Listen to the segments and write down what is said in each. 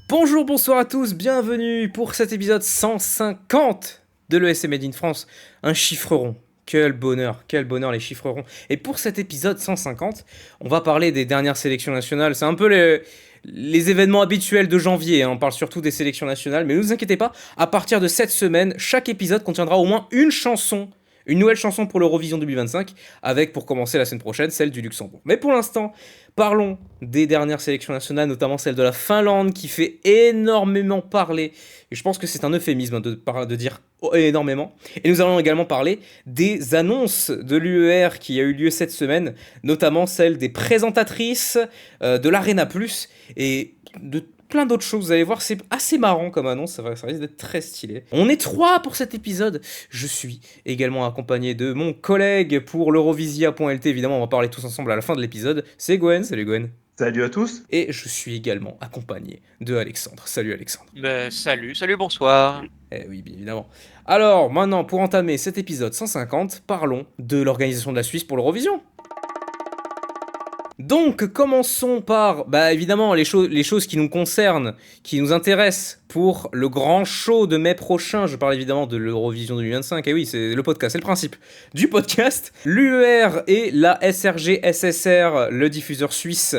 Bonjour, bonsoir à tous, bienvenue pour cet épisode 150 de l'ESC Made in France. Un chiffre rond, quel bonheur les chiffres ronds. Et pour cet épisode 150, on va parler des dernières sélections nationales. C'est un peu les événements habituels de janvier, hein. On parle surtout des sélections nationales, mais ne vous inquiétez pas, à partir de cette semaine, chaque épisode contiendra au moins une nouvelle chanson pour l'Eurovision 2025, avec pour commencer la semaine prochaine celle du Luxembourg. Mais pour l'instant, parlons des dernières sélections nationales, notamment celle de la Finlande qui fait énormément parler. Et je pense que c'est un euphémisme de dire énormément. Et nous allons également parler des annonces de l'UER qui a eu lieu cette semaine, notamment celle des présentatrices de l'Arena Plus et de plein d'autres choses. Vous allez voir, c'est assez marrant comme annonce, ça risque d'être très stylé. On est 3 pour cet épisode. Je suis également accompagné de mon collègue pour l'Eurovisia.lt. Évidemment, on va parler tous ensemble à la fin de l'épisode. C'est Gwen. Salut Gwen. Salut à tous. Et je suis également accompagné de Alexandre. Salut Alexandre. Salut, bonsoir. Eh oui, bien évidemment. Alors, maintenant, pour entamer cet épisode 150, parlons de l'organisation de la Suisse pour l'Eurovision. Donc, commençons par, évidemment, les choses qui nous concernent, qui nous intéressent pour le grand show de mai prochain. Je parle évidemment de l'Eurovision 2025. Et oui, c'est le podcast, c'est le principe du podcast. L'UER et la SRG SSR, le diffuseur suisse,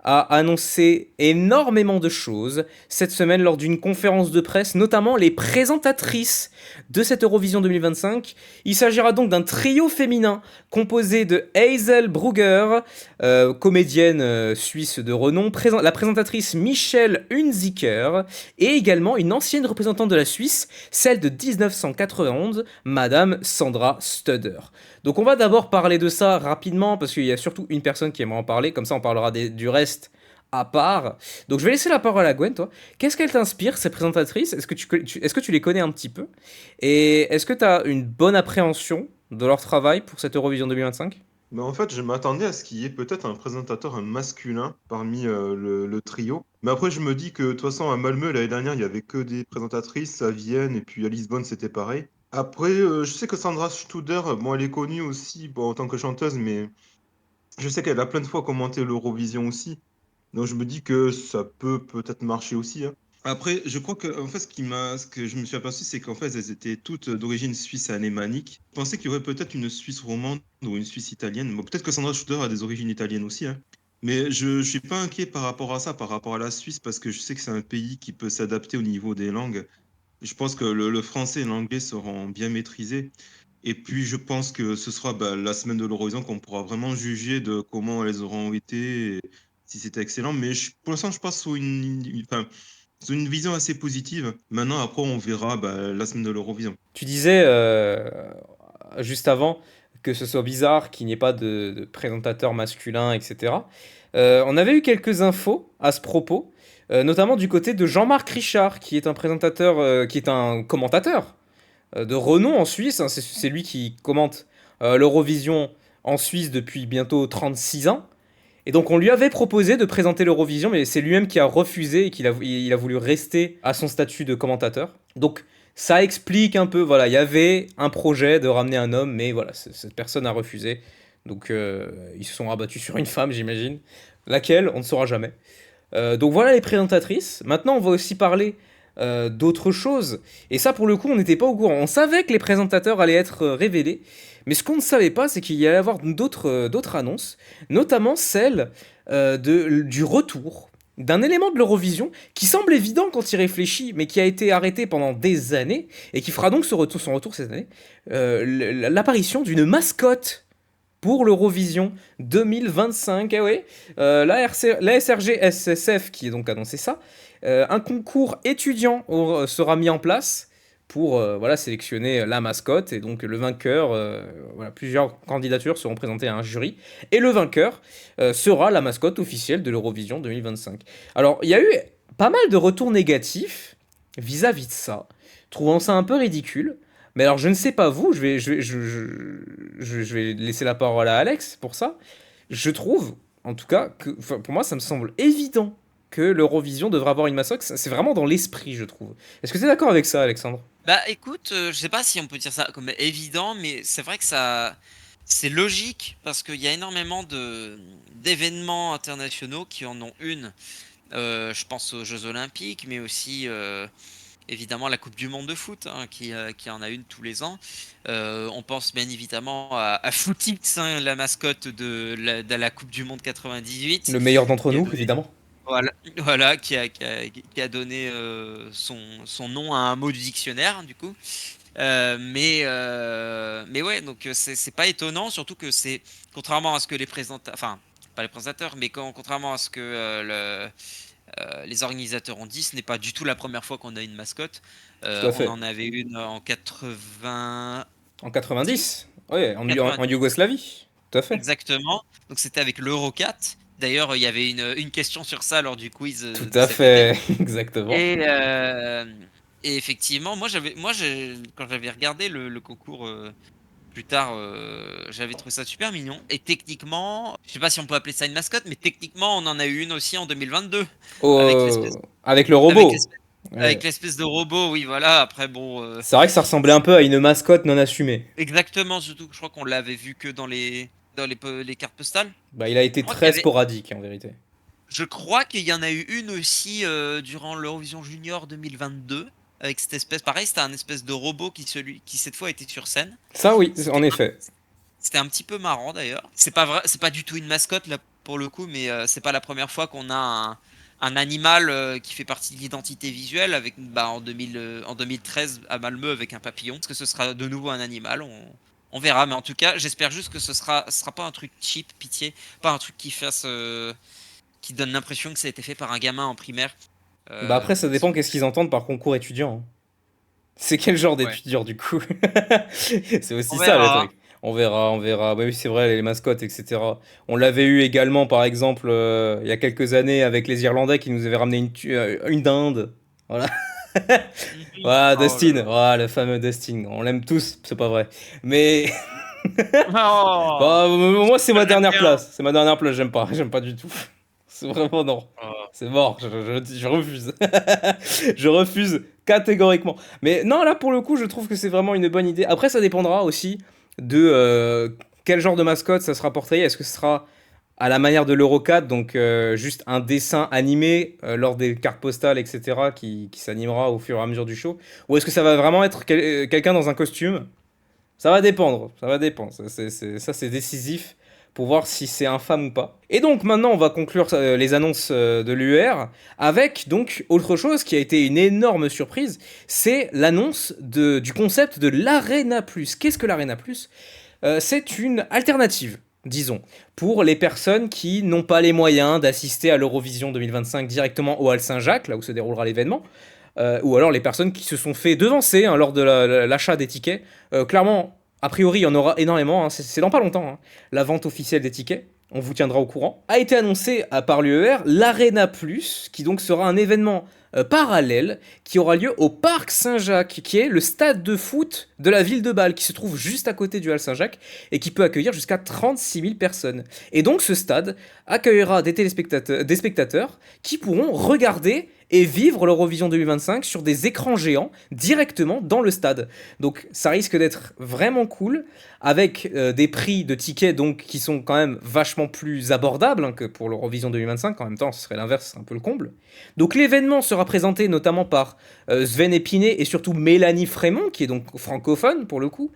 a annoncé énormément de choses cette semaine lors d'une conférence de presse, notamment les présentatrices de cette Eurovision 2025. Il s'agira donc d'un trio féminin composé de Hazel Brugger, comédienne suisse de renom, la présentatrice Michelle Hunziker, et également une ancienne représentante de la Suisse, celle de 1991, Madame Sandra Studer. Donc on va d'abord parler de ça rapidement, parce qu'il y a surtout une personne qui aimerait en parler, comme ça on parlera du reste à part. Donc je vais laisser la parole à Gwen, toi. Qu'est-ce qu'elle t'inspire, ces présentatrices ? Est-ce que tu les connais un petit peu ? Et est-ce que tu as une bonne appréhension de leur travail pour cette Eurovision 2025 ? Mais en fait, je m'attendais à ce qu'il y ait peut-être un présentateur masculin parmi le trio. Mais après, je me dis que de toute façon, à Malmö, l'année dernière, il n'y avait que des présentatrices, à Vienne, et puis à Lisbonne, c'était pareil. Après, je sais que Sandra Studer, bon, elle est connue aussi en tant que chanteuse, mais je sais qu'elle a plein de fois commenté l'Eurovision aussi. Donc je me dis que ça peut peut-être marcher aussi, hein. Après, je crois que en fait, ce que je me suis aperçu, c'est qu'en fait, elles étaient toutes d'origine suisse alémanique. Je pensais qu'il y aurait peut-être une Suisse romande ou une Suisse italienne. Bon, peut-être que Sandra Schuder a des origines italiennes aussi, hein. Mais je suis pas inquiet par rapport à ça, par rapport à la Suisse, parce que je sais que c'est un pays qui peut s'adapter au niveau des langues. Je pense que le français et l'anglais seront bien maîtrisés. Et puis, je pense que ce sera la semaine de l'Eurovision qu'on pourra vraiment juger de comment elles auront été, et si c'était excellent. Mais pour l'instant, je passe enfin, sous une vision assez positive. Maintenant, après, on verra la semaine de l'Eurovision. Tu disais juste avant que ce soit bizarre qu'il n'y ait pas de présentateur masculin, etc. On avait eu quelques infos à ce propos, notamment du côté de Jean-Marc Richard, qui est un présentateur, qui est un commentateur de renom en Suisse, hein. C'est lui qui commente l'Eurovision en Suisse depuis bientôt 36 ans. Et donc on lui avait proposé de présenter l'Eurovision, mais c'est lui-même qui a refusé et il a voulu rester à son statut de commentateur. Donc ça explique un peu, voilà, il y avait un projet de ramener un homme, mais voilà, cette personne a refusé. Donc ils se sont rabattus sur une femme, j'imagine. Laquelle, on ne saura jamais. Donc voilà les présentatrices. Maintenant, on va aussi parler d'autres choses. Et ça, pour le coup, on n'était pas au courant. On savait que les présentateurs allaient être révélés. Mais ce qu'on ne savait pas, c'est qu'il y allait y avoir d'autres annonces, notamment celle du retour d'un élément de l'Eurovision qui semble évident quand il réfléchit, mais qui a été arrêté pendant des années, et qui fera donc son retour cette année, l'apparition d'une mascotte pour l'Eurovision 2025. Ah ouais, la SRG SSF qui est donc annoncé ça. Un concours étudiant sera mis en place pour sélectionner la mascotte, et donc le vainqueur, plusieurs candidatures seront présentées à un jury, et le vainqueur sera la mascotte officielle de l'Eurovision 2025. Alors, il y a eu pas mal de retours négatifs vis-à-vis de ça, trouvant ça un peu ridicule. Mais alors, je ne sais pas vous, je vais laisser la parole à Alex pour ça. Je trouve, en tout cas, que pour moi, ça me semble évident que l'Eurovision devrait avoir une mascotte. C'est vraiment dans l'esprit, je trouve. Est-ce que tu es d'accord avec ça, Alexandre ? Bah écoute, je sais pas si on peut dire ça comme évident, mais c'est vrai que ça C'est logique parce qu'il y a énormément d'événements internationaux qui en ont une. Je pense aux Jeux Olympiques, mais aussi évidemment la Coupe du Monde de foot, hein, qui en a une tous les ans. On pense bien évidemment à Footix, hein, la mascotte de la Coupe du Monde 98, Le meilleur d'entre qui a nous, donné, évidemment. voilà, voilà, qui a donné son nom à un mot du dictionnaire, du coup. Mais ouais, donc c'est pas étonnant, surtout que c'est contrairement à ce que les présentateurs, enfin pas les présentateurs, mais contrairement à ce que les organisateurs ont dit, ce n'est pas du tout la première fois qu'on a une mascotte. Tout à On fait. en avait une en 90, En 90? Ouais, en 90 Yougoslavie. Tout à fait. exactement. Donc c'était avec l'Eurocat. D'ailleurs, il y avait une question sur ça lors du quiz Tout de à cette année. fait. Exactement. Et, effectivement, quand j'avais regardé le concours plus tard, j'avais trouvé ça super mignon. Et techniquement, je sais pas si on peut appeler ça une mascotte, mais techniquement, on en a eu une aussi en 2022 avec l'espèce, Avec le avec robot. l'espèce, Ouais. avec l'espèce de robot. Oui, voilà. Après, bon, C'est vrai que ça ressemblait un peu à une mascotte non assumée. exactement. Surtout que je crois qu'on l'avait vu que dans les cartes postales. Bah, il a Je été crois qu'il y très avait, sporadique, en vérité. je crois qu'il y en a eu une aussi durant l'Eurovision Junior 2022. Avec cette espèce, pareil, c'était un espèce de robot qui cette fois était sur scène. Ça, oui, C'était en effet. C'était un petit peu marrant d'ailleurs. C'est pas vrai, c'est pas du tout une mascotte là pour le coup, mais c'est pas la première fois qu'on a un animal qui fait partie de l'identité visuelle avec en 2013 à Malmö avec un papillon. Est-ce que ce sera de nouveau un animal? On verra, mais en tout cas, j'espère juste que ce sera pas un truc cheap, pitié, pas un truc qui donne l'impression que ça a été fait par un gamin en primaire. Bah, après, ça Parce dépend que qu'est-ce qu'ils entendent par concours étudiant, hein. C'est quel genre ouais, d'étudiant, du coup? C'est on aussi ça, le verra. truc. On verra, on verra. Oui, oui, c'est vrai, les mascottes, etc. On l'avait eu également, par exemple, il y a quelques années avec les Irlandais qui nous avaient ramené une dinde. Voilà. Mhm. Voilà, Oh là Dustin. là. Voilà, le fameux Dustin. On l'aime tous, c'est pas vrai. Mais Oh, bah, moi, c'est moi ma je l'aime dernière bien. place. C'est ma dernière place, j'aime pas. J'aime pas du tout. C'est vraiment non. Oh. C'est mort, je refuse. Je refuse catégoriquement. Mais non, là pour le coup, je trouve que c'est vraiment une bonne idée. Après, ça dépendra aussi de quel genre de mascotte ça sera porté. Est-ce que ce sera à la manière de l'Euro 4, donc juste un dessin animé lors des cartes postales, etc., qui s'animera au fur et à mesure du show? Ou est-ce que ça va vraiment être quelqu'un dans un costume? Ça va dépendre, ça va dépendre. Ça, c'est décisif pour voir si c'est infâme ou pas. Et donc maintenant, on va conclure les annonces de l'UR avec donc autre chose qui a été une énorme surprise, c'est l'annonce du concept de l'Arena Plus. Qu'est-ce que l'Arena Plus? C'est une alternative, disons, pour les personnes qui n'ont pas les moyens d'assister à l'Eurovision 2025 directement au Hall Saint-Jacques, là où se déroulera l'événement, ou alors les personnes qui se sont fait devancer, hein, lors de l'achat des tickets. Clairement, a priori, il y en aura énormément, hein, c'est dans pas longtemps, hein, la vente officielle des tickets. On vous tiendra au courant. A été annoncé par l'UER l'Arena Plus, qui donc sera un événement parallèle qui aura lieu au Parc Saint-Jacques, qui est le stade de foot de la ville de Bâle, qui se trouve juste à côté du Hall Saint-Jacques et qui peut accueillir jusqu'à 36 000 personnes. Et donc ce stade accueillera des spectateurs qui pourront regarder et vivre l'Eurovision 2025 sur des écrans géants directement dans le stade. Donc ça risque d'être vraiment cool, avec des prix de tickets donc qui sont quand même vachement plus abordables, hein, que pour l'Eurovision 2025. En même temps, ce serait l'inverse, c'est un peu le comble. Donc l'événement sera présenté notamment par Sven Épinay et surtout Mélanie Frémont, qui est donc francophone pour le coup,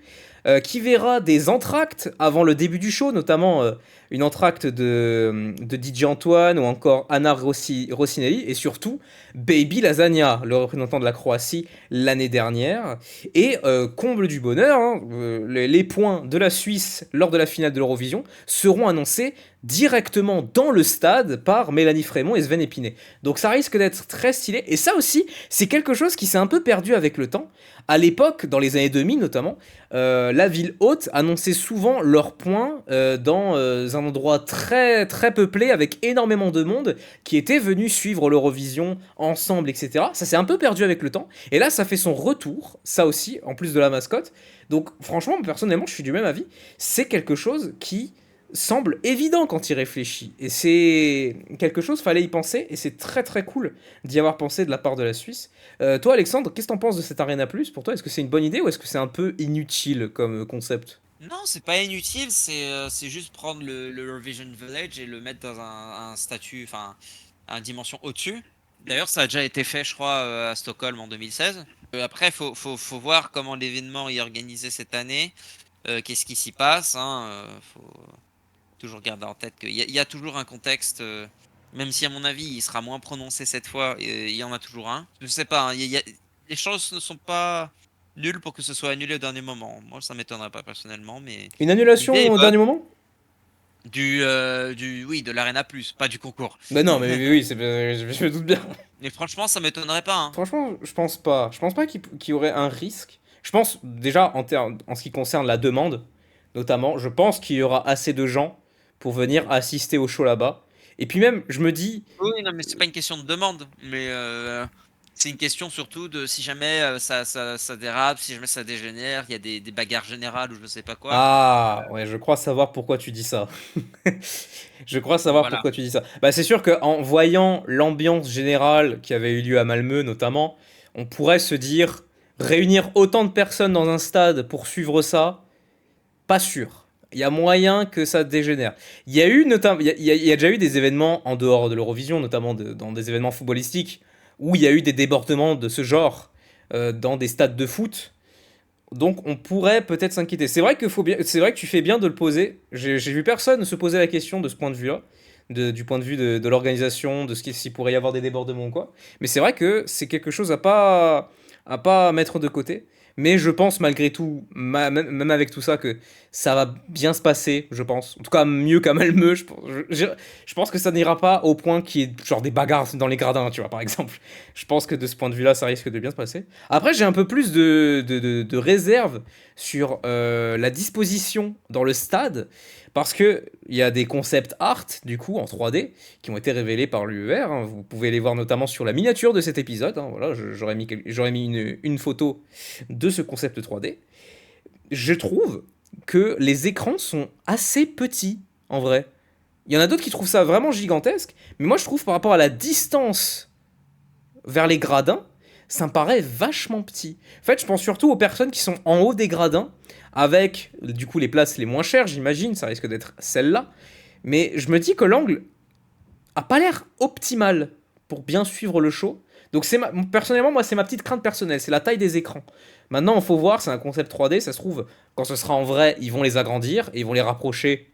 qui verra des entr'actes avant le début du show, notamment une entr'acte de DJ Antoine ou encore Anna Rossinelli, et surtout Baby Lasagna, le représentant de la Croatie l'année dernière. Et comble du bonheur, hein, les points de la Suisse lors de la finale de l'Eurovision seront annoncés directement dans le stade par Mélanie Frémont et Sven Épinay. Donc ça risque d'être très stylé. Et ça aussi, c'est quelque chose qui s'est un peu perdu avec le temps. À l'époque, dans les années 2000 notamment, la ville haute annonçait souvent leurs points dans un endroit très très peuplé avec énormément de monde qui était venu suivre l'Eurovision ensemble, etc. Ça s'est un peu perdu avec le temps. Et là, ça fait son retour, ça aussi, en plus de la mascotte. Donc franchement, personnellement, je suis du même avis. C'est quelque chose qui semble évident quand il réfléchit. Et c'est quelque chose, fallait y penser, et c'est très très cool d'y avoir pensé de la part de la Suisse. Toi, Alexandre, qu'est-ce que t'en penses de cette Arena Plus? Pour toi, est-ce que c'est une bonne idée ou est-ce que c'est un peu inutile comme concept? Non, c'est pas inutile, c'est juste prendre le Eurovision Village et le mettre dans un statut, enfin, une dimension au-dessus. D'ailleurs, ça a déjà été fait, je crois, à Stockholm en 2016. Après, faut voir comment l'événement est organisé cette année, qu'est-ce qui s'y passe, hein, faut toujours garder en tête qu'il y a toujours un contexte, même si à mon avis il sera moins prononcé cette fois, il y en a toujours un. Je sais pas, hein, les choses ne sont pas nulles pour que ce soit annulé au dernier moment. Moi, ça m'étonnerait pas personnellement, mais Une l'idée annulation est au bonne. dernier moment? Oui, de l'Arena Plus, pas du concours. Bah non, mais oui, je me doute bien. Mais franchement, ça m'étonnerait pas, hein. Franchement, je pense pas. Je pense pas qu'il y aurait un risque. Je pense déjà en ce qui concerne la demande, notamment, je pense qu'il y aura assez de gens pour venir assister au show là-bas. Et puis même, je me dis, Oui, non, mais c'est pas une question de demande, mais c'est une question surtout de si jamais ça dérape, si jamais ça dégénère, il y a des bagarres générales ou je sais pas quoi. ah, ouais, je crois savoir pourquoi tu dis ça. Je crois savoir Voilà. pourquoi tu dis ça. Bah, c'est sûr qu'en voyant l'ambiance générale qui avait eu lieu à Malmö, notamment, on pourrait se dire réunir autant de personnes dans un stade pour suivre ça, pas sûr. Il y a moyen que ça dégénère. Il y a eu notamment, il y a déjà eu des événements en dehors de l'Eurovision, notamment dans des événements footballistiques, où il y a eu des débordements de ce genre dans des stades de foot. Donc on pourrait peut-être s'inquiéter. C'est vrai que tu fais bien de le poser. J'ai vu personne se poser la question de ce point de vue-là, du point de vue de l'organisation, de s'il pourrait y avoir des débordements ou quoi. Mais c'est vrai que c'est quelque chose à pas mettre de côté. Mais je pense malgré tout, même avec tout ça, que ça va bien se passer, je pense. En tout cas, mieux qu'à Malmö. Je pense que ça n'ira pas au point qu'il y ait genre des bagarres dans les gradins, tu vois, par exemple. Je pense que de ce point de vue-là, ça risque de bien se passer. Après, j'ai un peu plus de réserve sur la disposition dans le stade, parce que il y a des concepts art, du coup, en 3D, qui ont été révélés par l'UER, hein. Vous pouvez les voir notamment sur la miniature de cet épisode, hein. Voilà, j'aurais mis une photo de ce concept 3D. Je trouve que les écrans sont assez petits, en vrai. Il y en a d'autres qui trouvent ça vraiment gigantesque, mais moi je trouve par rapport à la distance vers les gradins, ça me paraît vachement petit. En fait, je pense surtout aux personnes qui sont en haut des gradins, avec du coup les places les moins chères, j'imagine, ça risque d'être celle-là. Mais je me dis que l'angle a pas l'air optimal pour bien suivre le show. Donc personnellement, moi, c'est ma petite crainte personnelle, c'est la taille des écrans. Maintenant, il faut voir, c'est un concept 3D, ça se trouve, quand ce sera en vrai, ils vont les agrandir et ils vont les rapprocher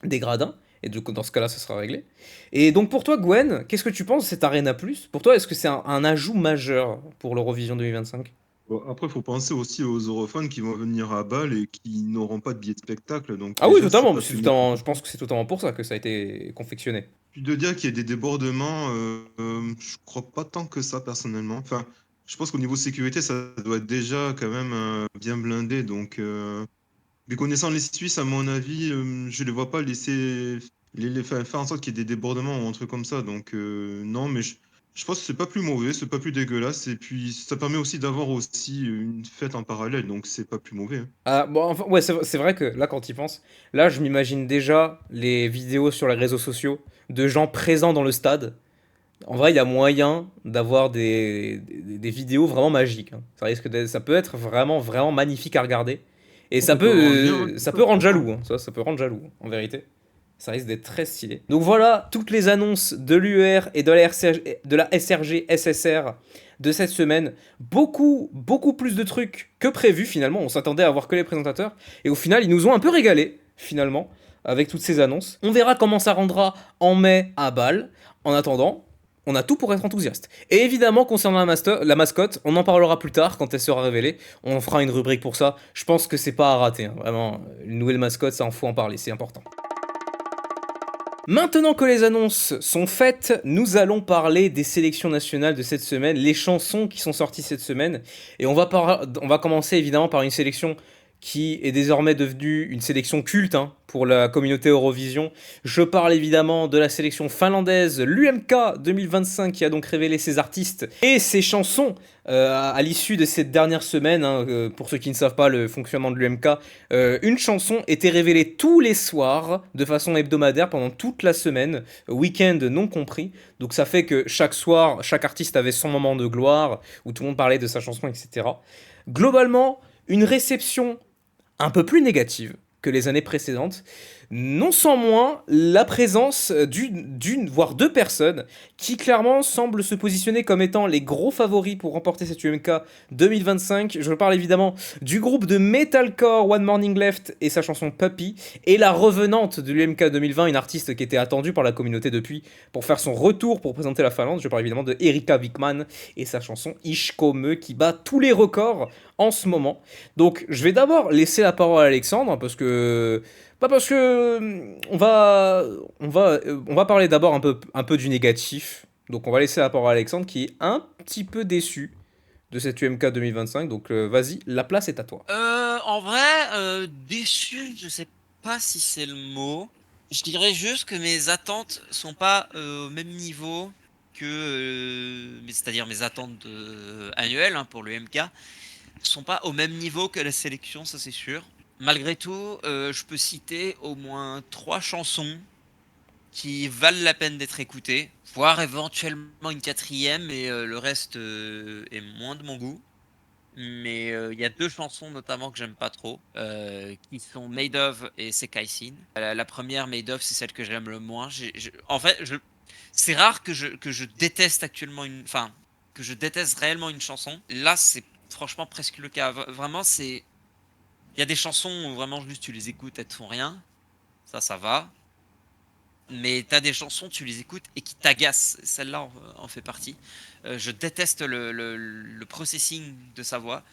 des gradins. Et donc, dans ce cas-là, ça sera réglé. Et donc, pour toi, Gwen, qu'est-ce que tu penses de cette Arena Plus? Pour toi, est-ce que c'est un ajout majeur pour l'Eurovision 2025? Bon, après, il faut penser aussi aux europhones qui vont venir à Bâle et qui n'auront pas de billets de spectacle. Donc Ah oui, déjà, c'est totalement. pas tenu. Je pense que c'est totalement pour ça que ça a été confectionné. Puis de dire qu'il y ait des débordements, je crois pas tant que ça personnellement. Enfin, je pense qu'au niveau sécurité, ça doit être déjà quand même bien blindé. Donc, mais connaissant les Suisses, à mon avis, je les vois pas laisser faire en sorte qu'il y ait des débordements ou un truc comme ça. Donc, non, mais je pense que c'est pas plus mauvais, c'est pas plus dégueulasse. Et puis, ça permet aussi d'avoir aussi une fête en parallèle. Donc, c'est pas plus mauvais, hein. Ah, bon, enfin, ouais, c'est vrai que là, quand tu y penses, là, je m'imagine déjà les vidéos sur les réseaux sociaux de gens présents dans le stade. En vrai, il y a moyen d'avoir des vidéos vraiment magiques, hein. Ça peut être vraiment, vraiment magnifique à regarder. Et Oh, ça peut avoir bien un ça TikTok, peut rendre franchement. jaloux, hein. Ça peut rendre jaloux, en vérité. Ça risque d'être très stylé. Donc voilà, toutes les annonces de l'UR et de la SRG SSR de cette semaine. Beaucoup, beaucoup plus de trucs que prévu finalement. On s'attendait à voir que les présentateurs. Et au final, ils nous ont un peu régalé, finalement, avec toutes ces annonces. On verra comment ça rendra en mai à Bâle. En attendant, on a tout pour être enthousiaste. Et évidemment, concernant la mascotte, on en parlera plus tard quand elle sera révélée. On fera une rubrique pour ça. Je pense que c'est pas à rater, hein. Vraiment, une nouvelle mascotte, ça en faut en parler, c'est important. Maintenant que les annonces sont faites, nous allons parler des sélections nationales de cette semaine, les chansons qui sont sorties cette semaine. Et on va commencer évidemment par une sélection qui est désormais devenue une sélection culte, hein, pour la communauté Eurovision. Je parle évidemment de la sélection finlandaise, l'UMK 2025, qui a donc révélé ses artistes et ses chansons à l'issue de cette dernière semaine, hein. Pour ceux qui ne savent pas le fonctionnement de l'UMK, une chanson était révélée tous les soirs de façon hebdomadaire pendant toute la semaine, week-end non compris. Donc ça fait que chaque soir, chaque artiste avait son moment de gloire où tout le monde parlait de sa chanson, etc. Globalement, une réception un peu plus négative que les années précédentes, non sans moins la présence d'une, voire deux personnes qui clairement semblent se positionner comme étant les gros favoris pour remporter cette UMK 2025. Je parle évidemment du groupe de metalcore One Morning Left et sa chanson Puppy, et la revenante de l'UMK 2020, une artiste qui était attendue par la communauté depuis pour faire son retour pour présenter la Finlande. Je parle évidemment de Erika Wikman et sa chanson Ishkome qui bat tous les records en ce moment. Donc je vais d'abord laisser la parole à Alexandre parce que pas parce que on va parler d'abord un peu du négatif. Donc on va laisser la parole à Alexandre qui est un petit peu déçu de cette UMK 2025. Donc vas-y, la place est à toi. En vrai, déçu, je sais pas si c'est le mot. Je dirais juste que mes attentes sont pas au même niveau que, c'est-à-dire mes attentes annuelles hein, pour le MK, sont pas au même niveau que la sélection, ça c'est sûr. Malgré tout, je peux citer au moins 3 chansons qui valent la peine d'être écoutées, voire éventuellement une quatrième, et le reste est moins de mon goût. Mais il y a 2 chansons notamment que j'aime pas trop, qui sont Made of et Sekaisin. La première, Made of, c'est celle que j'aime le moins. En fait, c'est rare que je déteste actuellement enfin, que je déteste réellement une chanson. Là, c'est franchement presque le cas. Vraiment, c'est. Il y a des chansons où vraiment juste tu les écoutes, elles te font rien. Ça va. Mais t'as des chansons, tu les écoutes et qui t'agacent. Celle-là en fait partie. Je déteste le processing de sa voix.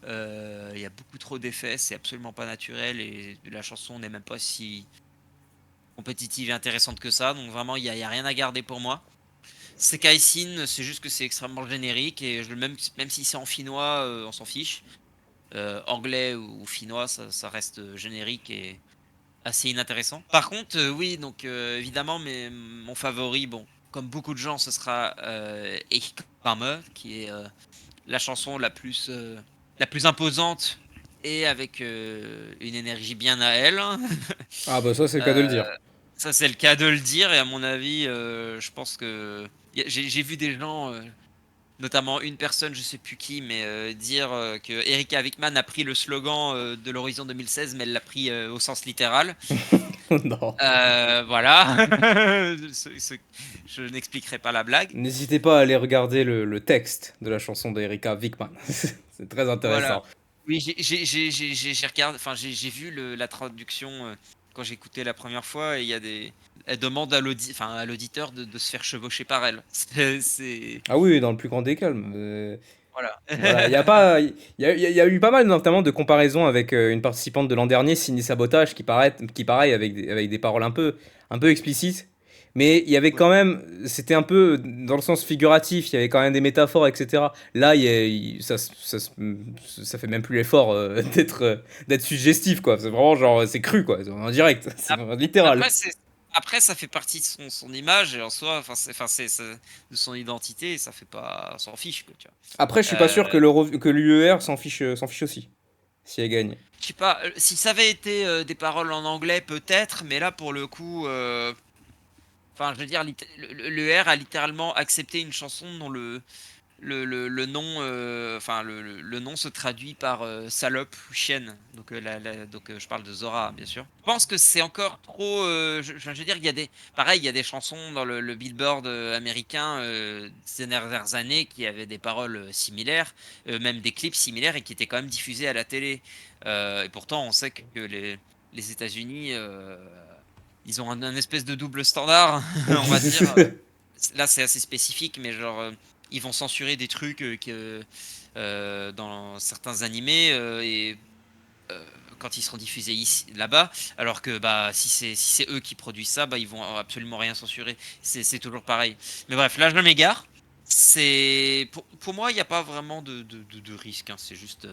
Il y a beaucoup trop d'effets, c'est absolument pas naturel et la chanson n'est même pas si compétitive et intéressante que ça. Donc vraiment, il y a rien à garder pour moi. Sekaisin, c'est juste que c'est extrêmement générique et même si c'est en finnois, on s'en fiche. Anglais ou finnois, ça reste générique et assez inintéressant. Par contre, oui, donc évidemment, mon favori, bon, comme beaucoup de gens, ce sera Ich komme, qui est la chanson la plus imposante et avec une énergie bien à elle. Ah bah ça c'est le cas de le Euh, dire. Ça, c'est le cas de le dire, et à mon avis, je pense que j'ai vu des gens, notamment une personne, je sais plus qui, mais dire que Erika Wikman a pris le slogan de l'Horizon 2016, mais elle l'a pris au sens littéral. Non. Voilà. Je n'expliquerai pas la blague. N'hésitez pas à aller regarder le texte de la chanson d'Erika Wikman. C'est très Voilà. intéressant. Oui, j'ai regardé, enfin j'ai vu la traduction quand j'ai écouté la première fois, et il y a elle demande à l'auditeur de se faire chevaucher par elle. Ah oui, dans le plus grand des calmes. Voilà. Voilà, il y a pas, il y a eu pas mal notamment de comparaisons avec une participante de l'an dernier, Cindy Sabotage, qui pareil avec des paroles un peu explicites, mais il y avait Oui. quand même, c'était un peu dans le sens figuratif, il y avait quand même des métaphores, etc. Là, ça fait même plus l'effort d'être suggestif, quoi. C'est vraiment genre, c'est cru, quoi, c'est en direct, c'est vraiment littéral. Après, après, ça fait partie de son image et en soi, de son identité, et ça fait pas, on s'en fiche, quoi, tu vois. Après, je suis pas sûr que que l'UER s'en fiche aussi, si elle gagne. Je sais pas, si ça avait été des paroles en anglais, peut-être, mais là, pour le coup, enfin, je veux dire, le R a littéralement accepté une chanson dont le nom, enfin le nom se traduit par salope ou chienne. Donc, je parle de Zora, bien sûr. Je pense que c'est encore trop. Je veux dire, pareil, il y a des chansons dans le Billboard américain ces dernières années qui avaient des paroles similaires, même des clips similaires et qui étaient quand même diffusés à la télé. Et pourtant, on sait que les États-Unis, ils ont un espèce de double standard, on va dire. Là, c'est assez spécifique, mais genre, ils vont censurer des trucs dans certains animés et quand ils seront diffusés ici, là-bas, alors que bah si c'est eux qui produisent ça, bah ils vont absolument rien censurer. C'est toujours pareil. Mais bref, là je m'égare. C'est pour moi, il n'y a pas vraiment de risque. Hein. C'est juste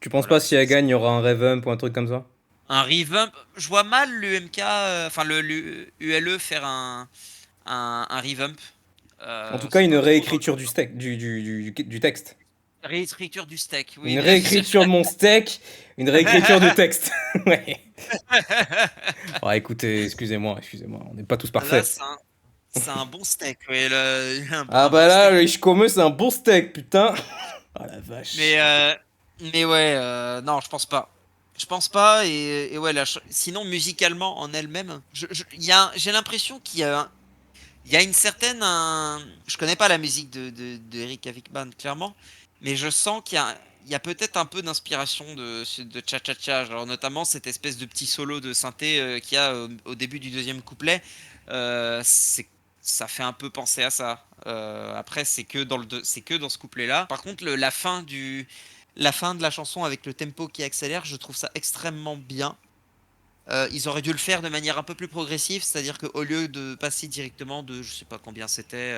Tu penses pas voilà, si elle gagne, il y aura un revamp ou un truc comme ça? un revamp. Je vois mal l'UMK, enfin le ULE faire un revamp. En tout cas, C'est une pas trop dans réécriture du texte. réécriture du steak, oui. Une réécriture de mon steak, une réécriture du texte. Ouais. Ouais, écoutez, excusez-moi, on n'est pas tous Là, parfaits. c'est un bon steak, oui, Ah un bah bon là, steak. le Ishikomu, c'est un bon steak, putain. Oh la vache. Mais, mais ouais, non, je pense pas. Je pense pas et ouais sinon musicalement en elle-même, j'ai l'impression il y a une certaine je connais pas la musique de Eric Avickman clairement, mais je sens il y a peut-être un peu d'inspiration de Cha Cha Cha, genre notamment cette espèce de petit solo de synthé qu'il y a au début du deuxième couplet. C'est ça fait un peu penser à ça. Après c'est que dans ce couplet-là. Par contre la fin de la chanson avec le tempo qui accélère, je trouve ça extrêmement bien. Ils auraient dû le faire de manière un peu plus progressive, c'est-à-dire qu'au lieu de passer directement de, je sais pas combien c'était,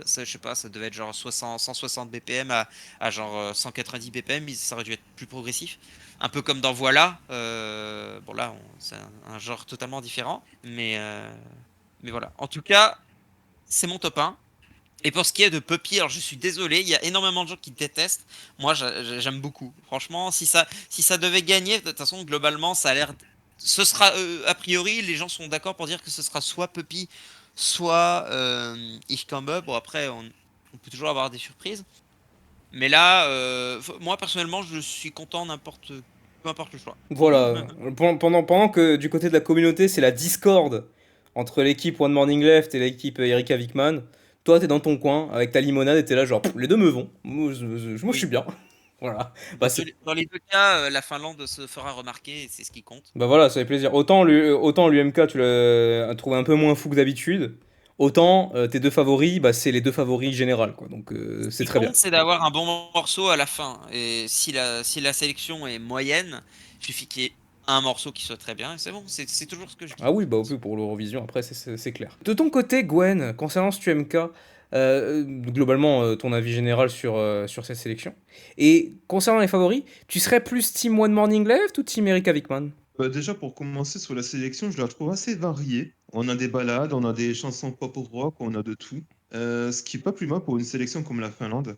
ça, je sais pas, ça devait être genre 160 BPM à genre 190 BPM, ça aurait dû être plus progressif. Un peu comme dans Voilà. Bon là, c'est un genre totalement différent, mais voilà. En tout cas, c'est mon top 1. Et pour ce qui est de Puppy, alors je suis désolé, il y a énormément de gens qui détestent. Moi, j'aime beaucoup. Franchement, si ça devait gagner, de toute façon, globalement, ça a l'air. Ce sera, a priori, les gens sont d'accord pour dire que ce sera soit Puppy, soit Ich Komme. Bon, après, on peut toujours avoir des surprises. Mais là, moi, personnellement, je suis content peu importe le choix. Voilà. Pendant que du côté de la communauté, c'est la discorde entre l'équipe One Morning Left et l'équipe Erika Vickman, toi, t'es dans ton coin avec ta limonade et t'es là, genre, les deux me vont. Moi, je suis Oui. bien. Voilà. Bah, Dans les deux cas, la Finlande se fera remarquer et c'est ce qui compte. bah voilà, ça fait plaisir. Autant l'UMK, tu l'as trouvé un peu moins fou que d'habitude. Autant tes deux favoris, bah, c'est les deux favoris général, quoi. Donc Ce c'est qui très bien. compte, c'est d'avoir un bon morceau à la fin. Et si la sélection est moyenne, il suffit qu'il y ait un morceau qui soit très bien et c'est bon. C'est toujours ce que je Ah dis. oui, bah oui, pour l'Eurovision, après, c'est clair. De ton côté, Gwen, concernant ce UMK, globalement, ton avis général sur cette sélection. Et concernant les favoris, tu serais plus Team One Morning Left ou Team Erika Vickman? Bah, déjà, pour commencer sur la sélection, je la trouve assez variée. On a des ballades, on a des chansons pop ou rock, on a de tout. Ce qui est pas plus mal pour une sélection comme la Finlande.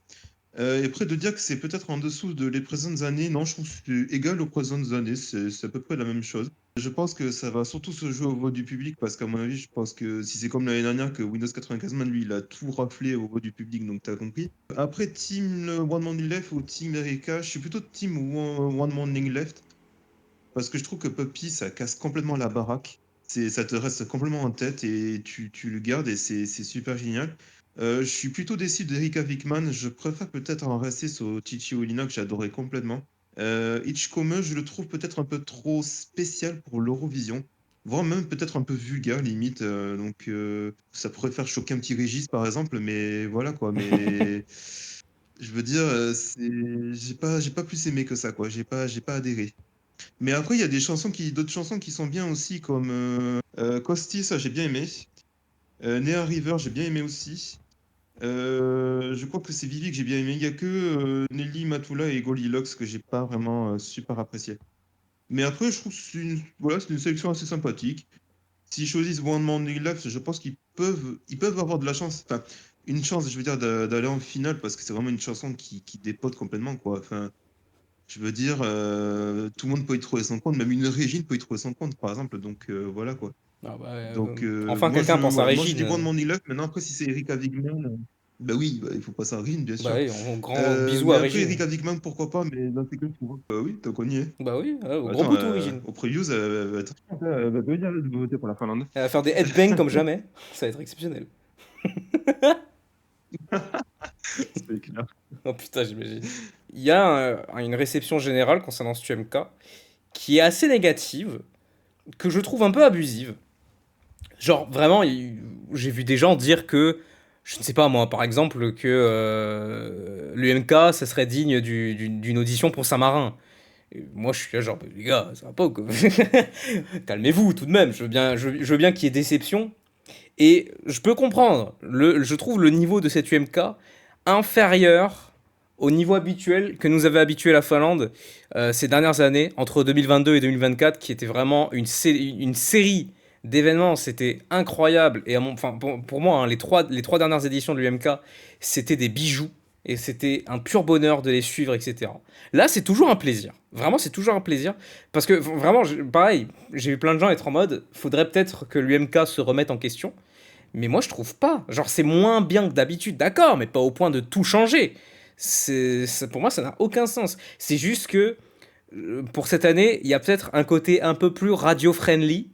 Et après, de dire que c'est peut-être en dessous de les présentes années, non, je trouve que c'est égal aux présentes années, c'est à peu près la même chose. Je pense que ça va surtout se jouer au vote du public, parce qu'à mon avis, je pense que si c'est comme l'année dernière, que Windows 95 Man, lui, il a tout raflé au vote du public, donc t'as compris. Après, Team One Morning Left ou Team Erika, je suis plutôt Team One Morning Left, parce que je trouve que Puppy, ça casse complètement la baraque. Ça te reste complètement en tête et tu le gardes et c'est super génial. Je suis plutôt déçu d'Erika Vickman. Je préfère peut-être en rester sur Chichi Olina que j'adorais complètement. Hitchcomer, je le trouve peut-être un peu trop spécial pour l'Eurovision, voire même peut-être un peu vulgaire limite. Donc ça pourrait faire choquer un petit Régis par exemple, mais voilà quoi. Mais je veux dire, j'ai pas plus aimé que ça quoi. J'ai pas adhéré. Mais après, il y a d'autres chansons qui sont bien aussi, comme Costi, ça j'ai bien aimé. Nea River, j'ai bien aimé aussi. Je crois que c'est Vivi que j'ai bien aimé. Il y a que Nelly, Matula et Goldilocks que j'ai pas vraiment super apprécié. Mais après, je trouve que voilà, c'est une sélection assez sympathique. S'ils choisissent One Morning Left, je pense ils peuvent avoir de la chance. Enfin, une chance, je veux dire, d'aller en finale parce que c'est vraiment une chanson qui dépote complètement, quoi. Enfin, je veux dire, tout le monde peut y trouver son compte, même une Régine peut y trouver son compte, par exemple. Donc voilà quoi. Ah bah, Donc enfin, quelqu'un pense à moi je dis One Régine. Morning Left. Maintenant après si c'est Erika Wigman, bah oui, bah, il faut pas à Régine bien Bah sûr. oui, grand bisou Mais à après Régine. Erika Wigman pourquoi pas, mais dans ces cas bah oui, tant qu'on y est. Bah oui, gros Attends, poutou, Régine. au previews, elle va te dire de voter pour la Finlande. Elle va faire des headbangs comme jamais. Ça va être exceptionnel. C'est clair. Oh putain, j'imagine. Il y a une réception générale concernant ce UMK qui est assez négative, que je trouve un peu abusive. Genre, vraiment, j'ai vu des gens dire que, je ne sais pas moi, par exemple, que l'UMK, ça serait digne d'une audition pour Saint-Marin. Et moi, je suis là, genre, les gars, ça va pas ou quoi? Calmez-vous tout de même. Je veux bien qu'il y ait déception. Et je peux comprendre. Je trouve le niveau de cette UMK inférieur au niveau habituel que nous avait habitué la Finlande ces dernières années, entre 2022 et 2024, qui était vraiment une série d'événements. C'était incroyable. Et enfin, pour moi, hein, les trois dernières éditions de l'UMK, c'était des bijoux. Et c'était un pur bonheur de les suivre, etc. Là, c'est toujours un plaisir. Vraiment, c'est toujours un plaisir. Parce que vraiment, pareil, j'ai vu plein de gens être en mode, faudrait peut-être que l'UMK se remette en question. Mais moi, je trouve pas. Genre, c'est moins bien que d'habitude, d'accord, mais pas au point de tout changer. Pour moi, ça n'a aucun sens. C'est juste que pour cette année, il y a peut-être un côté un peu plus radio-friendly.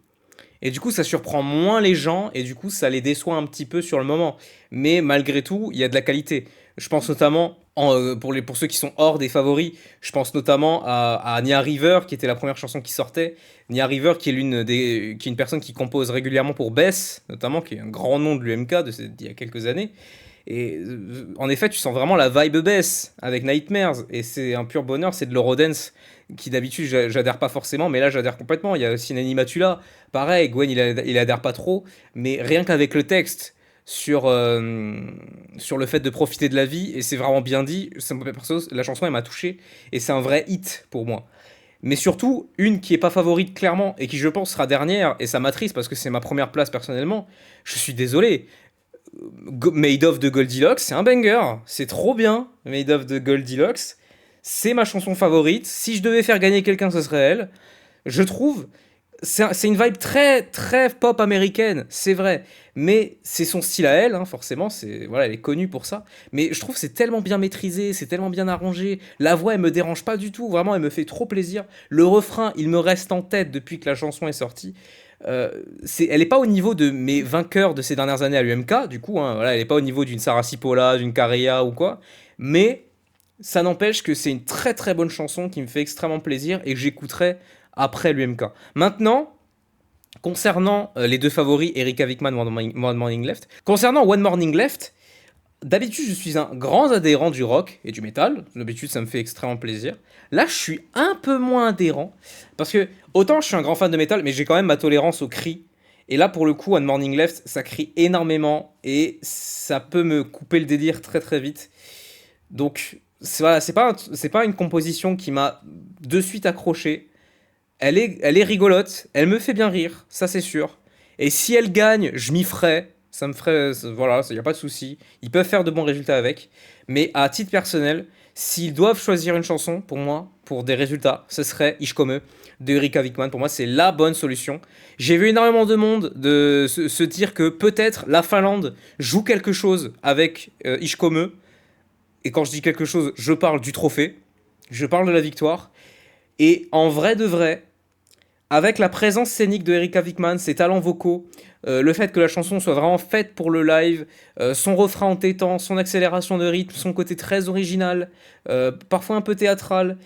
Et du coup, ça surprend moins les gens et du coup, ça les déçoit un petit peu sur le moment. Mais malgré tout, il y a de la qualité. Je pense notamment, pour ceux qui sont hors des favoris, je pense notamment à Nia River, qui était la première chanson qui sortait. Nia River, qui est une personne qui compose régulièrement pour Bess, notamment, qui est un grand nom de l'UMK d'il y a quelques années. Et en effet, tu sens vraiment la vibe Bess avec Nightmares. Et c'est un pur bonheur, c'est de l'Eurodance qui d'habitude j'adhère pas forcément, mais là j'adhère complètement. Il y a aussi Nani Matula, pareil, Gwen il adhère pas trop, mais rien qu'avec le texte sur le fait de profiter de la vie, et c'est vraiment bien dit, perso, la chanson elle m'a touché, et c'est un vrai hit pour moi. Mais surtout, une qui est pas favorite clairement, et qui je pense sera dernière, et ça m'attriste parce que c'est ma première place personnellement, je suis désolé. Made of de Goldilocks, c'est un banger, c'est trop bien, Made of de Goldilocks, c'est ma chanson favorite, si je devais faire gagner quelqu'un ce serait elle, je trouve, c'est une vibe très très pop américaine, c'est vrai, mais c'est son style à elle, hein, forcément, voilà, elle est connue pour ça, mais je trouve que c'est tellement bien maîtrisé, c'est tellement bien arrangé, la voix elle me dérange pas du tout, vraiment elle me fait trop plaisir, le refrain il me reste en tête depuis que la chanson est sortie. Elle n'est pas au niveau de mes vainqueurs de ces dernières années à l'UMK, du coup, hein, voilà, elle n'est pas au niveau d'une Sarah Cipolla, d'une Caria ou quoi, mais ça n'empêche que c'est une très très bonne chanson qui me fait extrêmement plaisir et que j'écouterai après l'UMK. Maintenant, concernant les deux favoris, Erika Vikman, One Morning Left, concernant One Morning Left, d'habitude je suis un grand adhérent du rock et du métal, d'habitude ça me fait extrêmement plaisir. Là je suis un peu moins adhérent, parce que autant je suis un grand fan de métal, mais j'ai quand même ma tolérance aux cris. Et là pour le coup, One Morning Left, ça crie énormément et ça peut me couper le délire très très vite. Donc voilà, c'est pas une composition qui m'a de suite accroché. Elle est rigolote, elle me fait bien rire, ça c'est sûr. Et si elle gagne, je m'y ferai. Ça me ferait. Voilà, il n'y a pas de souci. Ils peuvent faire de bons résultats avec. Mais à titre personnel, s'ils doivent choisir une chanson, pour moi, pour des résultats, ce serait Ishkome de Erika Vikman. Pour moi, c'est la bonne solution. J'ai vu énormément de monde se dire que peut-être la Finlande joue quelque chose avec Ishkome. Et quand je dis quelque chose, je parle du trophée. Je parle de la victoire. Et en vrai de vrai, avec la présence scénique de Erika Vikman, ses talents vocaux, le fait que la chanson soit vraiment faite pour le live, son refrain entêtant, son accélération de rythme, son côté très original, parfois un peu théâtral,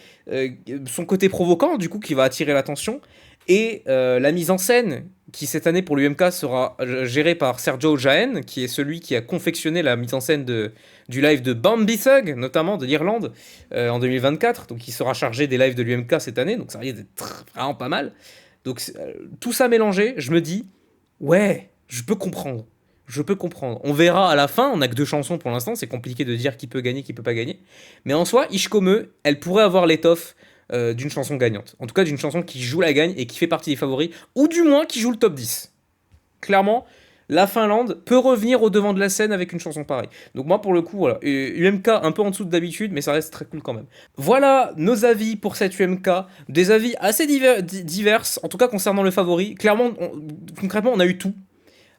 son côté provoquant du coup qui va attirer l'attention, et la mise en scène qui cette année pour l'UMK sera gérée par Sergio Jaén, qui est celui qui a confectionné la mise en scène du live de Bambi Thug, notamment de l'Irlande, en 2024, donc il sera chargé des lives de l'UMK cette année, donc ça risque d'être vraiment pas mal. Donc tout ça mélangé, je me dis, ouais, je peux comprendre. Je peux comprendre. On verra à la fin, on n'a que deux chansons pour l'instant, c'est compliqué de dire qui peut gagner, qui peut pas gagner. Mais en soi, Ishkome, elle pourrait avoir l'étoffe d'une chanson gagnante. En tout cas, d'une chanson qui joue la gagne et qui fait partie des favoris, ou du moins qui joue le top 10. Clairement, la Finlande peut revenir au devant de la scène avec une chanson pareille. Donc moi, pour le coup, voilà, UMK un peu en dessous d'habitude, mais ça reste très cool quand même. Voilà nos avis pour cette UMK, des avis assez divers, en tout cas concernant le favori. Clairement, concrètement, on a eu tout.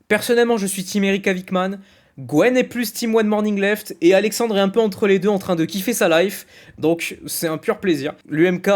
Personnellement, je suis Team Erika Vikman. Gwen est plus Team One Morning Left et Alexandre est un peu entre les deux en train de kiffer sa life. Donc c'est un pur plaisir. L'UMK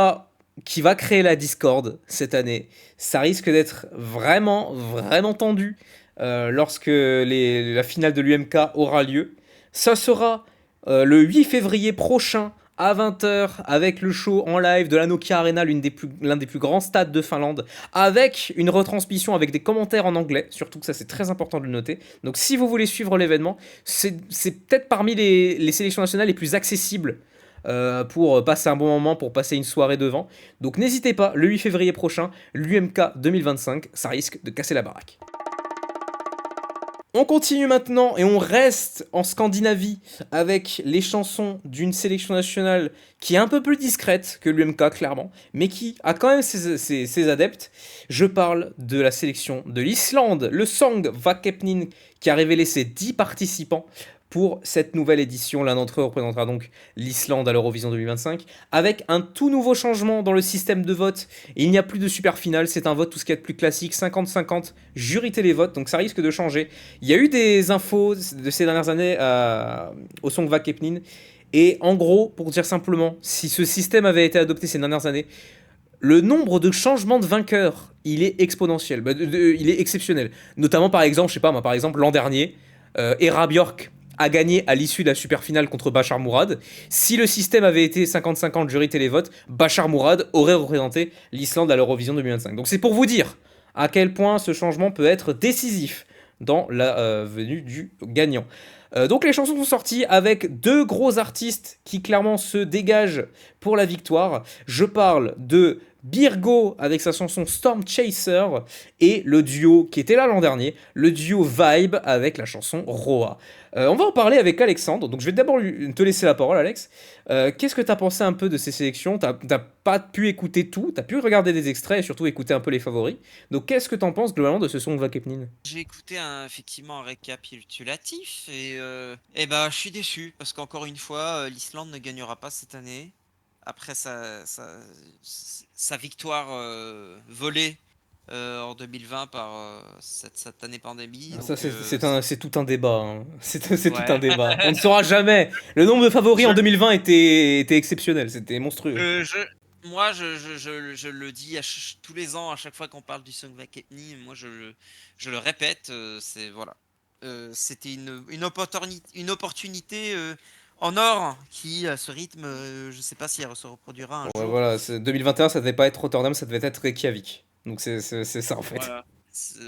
qui va créer la Discord cette année, ça risque d'être vraiment, vraiment tendu lorsque la finale de l'UMK aura lieu. Ça sera le 8 février prochain à 20h avec le show en live de la Nokia Arena, l'un des plus grands stades de Finlande, avec une retransmission avec des commentaires en anglais, surtout que ça c'est très important de le noter. Donc si vous voulez suivre l'événement, c'est peut-être parmi les sélections nationales les plus accessibles pour passer un bon moment, pour passer une soirée devant. Donc n'hésitez pas, le 8 février prochain, l'UMK 2025, ça risque de casser la baraque. On continue maintenant et on reste en Scandinavie avec les chansons d'une sélection nationale qui est un peu plus discrète que l'UMK clairement, mais qui a quand même ses adeptes. Je parle de la sélection de l'Islande, le Song Vakepnin, qui a révélé ses 10 participants pour cette nouvelle édition. L'un d'entre eux représentera donc l'Islande à l'Eurovision 2025, avec un tout nouveau changement dans le système de vote. Il n'y a plus de super finale, c'est un vote tout ce qu'il y a de plus classique, 50-50, jury télévote, donc ça risque de changer. Il y a eu des infos de ces dernières années au Song Vakepnin, Et en gros, pour dire simplement, si ce système avait été adopté ces dernières années, le nombre de changements de vainqueurs, il est exponentiel, il est exceptionnel. Notamment par exemple, je sais pas moi, par exemple l'an dernier, Hera Bjork a gagné à l'issue de la super finale contre Bachar Mourad. Si le système avait été 50-50 jury télévote, Bachar Mourad aurait représenté l'Islande à l'Eurovision 2025. Donc c'est pour vous dire à quel point ce changement peut être décisif dans la venue du gagnant. Donc les chansons sont sorties avec deux gros artistes qui clairement se dégagent pour la victoire. Je parle de Birgo avec sa chanson Storm Chaser et le duo qui était là l'an dernier, le duo Vibe avec la chanson Roa. On va en parler avec Alexandre, donc je vais d'abord te laisser la parole Alex. Qu'est-ce que t'as pensé un peu de ces sélections? T'as pas pu écouter tout, t'as pu regarder des extraits et surtout écouter un peu les favoris. Donc qu'est-ce que t'en penses globalement de ce son de Vakepnin? J'ai écouté effectivement un récapitulatif et bah je suis déçu parce qu'encore une fois l'Islande ne gagnera pas cette année après sa victoire volée en 2020 par cette année pandémie. Ça, Donc, c'est tout un débat, hein. C'est tout un ouais. débat. On ne saura jamais. Le nombre de favoris Je- en 2020 était exceptionnel. C'était monstrueux. Moi, je le dis tous les ans, à chaque fois qu'on parle du Song Vakepni, moi je le répète, c'est voilà. C'était une opportunité en or qui, à ce rythme, je sais pas si elle se reproduira un Ouais, jour. voilà, 2021, ça devait pas être Rotterdam, ça devait être Reykjavik. Donc c'est ça en fait. Voilà.